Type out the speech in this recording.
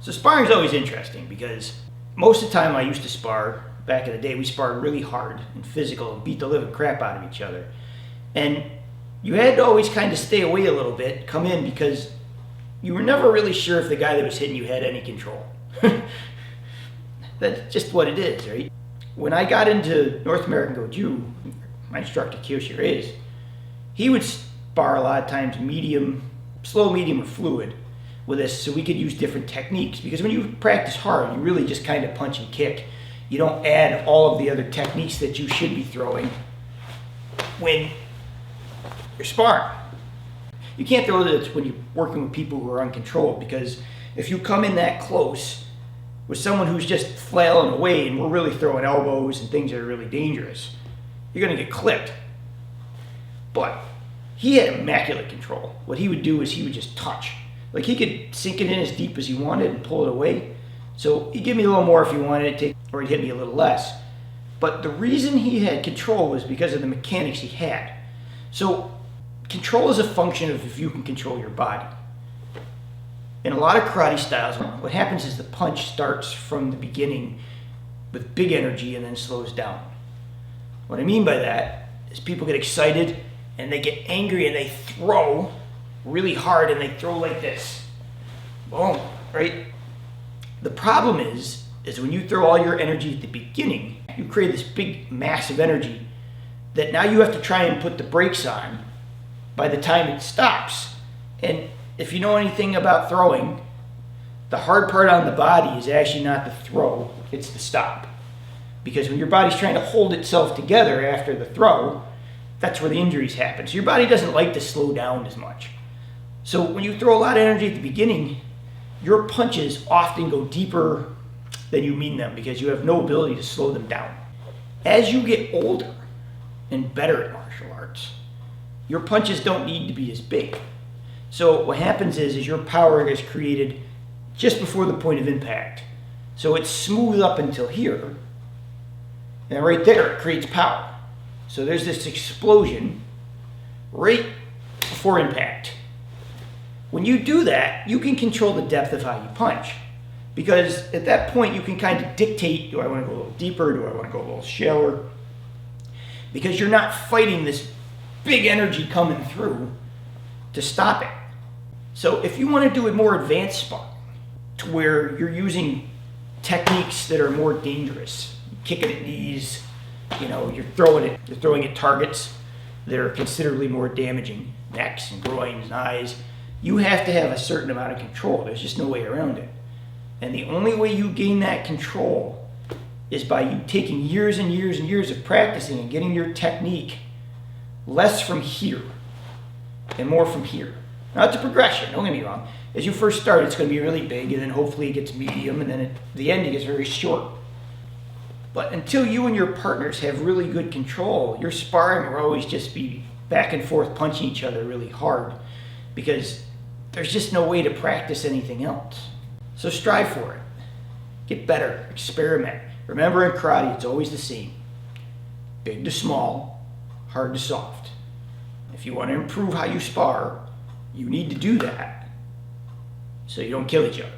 So sparring is always interesting because most of the time I used to spar, back in the day, we sparred really hard and physical and beat the living crap out of each other. And you had to always kind of stay away a little bit, come in, because you were never really sure if the guy that was hitting you had any control. That's just what it is, right? When I got into North American Goju, my instructor Kiyoshi Reyes, he would spar a lot of times medium, slow, medium, or fluid with us, so we could use different techniques. Because when you practice hard, you really just kind of punch and kick. You don't add all of the other techniques that you should be throwing when you're sparring. You can't throw this when you're working with people who are uncontrolled, because if you come in that close with someone who's just flailing away and we're really throwing elbows and things that are really dangerous, you're going to get clipped. But he had immaculate control. What he would do is he would just touch. Like, he could sink it in as deep as he wanted and pull it away. So he'd give me a little more if he wanted it, or he'd hit me a little less. But the reason he had control was because of the mechanics he had. So control is a function of if you can control your body. In a lot of karate styles, what happens is the punch starts from the beginning with big energy and then slows down. What I mean by that is people get excited and they get angry and they throw really hard, and they throw like this. Boom, right? The problem is when you throw all your energy at the beginning, you create this big mass of energy that now you have to try and put the brakes on by the time it stops. And if you know anything about throwing, the hard part on the body is actually not the throw, it's the stop. Because when your body's trying to hold itself together after the throw, that's where the injuries happen. So your body doesn't like to slow down as much. So when you throw a lot of energy at the beginning, your punches often go deeper than you mean them, because you have no ability to slow them down. As you get older and better at martial arts, your punches don't need to be as big. So what happens is your power is created just before the point of impact. So it's smooth up until here, and right there it creates power. So there's this explosion right before impact. When you do that, you can control the depth of how you punch. Because at that point, you can kind of dictate, do I want to go a little deeper? Do I want to go a little shallower? Because you're not fighting this big energy coming through to stop it. So if you want to do it more advanced sparring, to where you're using techniques that are more dangerous, kicking at knees, you're throwing at targets that are considerably more damaging, necks and groins and eyes, you have to have a certain amount of control. There's just no way around it. And the only way you gain that control is by you taking years and years and years of practicing and getting your technique less from here and more from here. Now, it's a progression, don't get me wrong. As you first start, it's going to be really big, and then hopefully it gets medium, and then at the end it gets very short. But until you and your partners have really good control, your sparring will always just be back and forth punching each other really hard, because there's just no way to practice anything else. So strive for it. Get better. Experiment. Remember, in karate, it's always the same. Big to small, hard to soft. If you want to improve how you spar, you need to do that so you don't kill each other.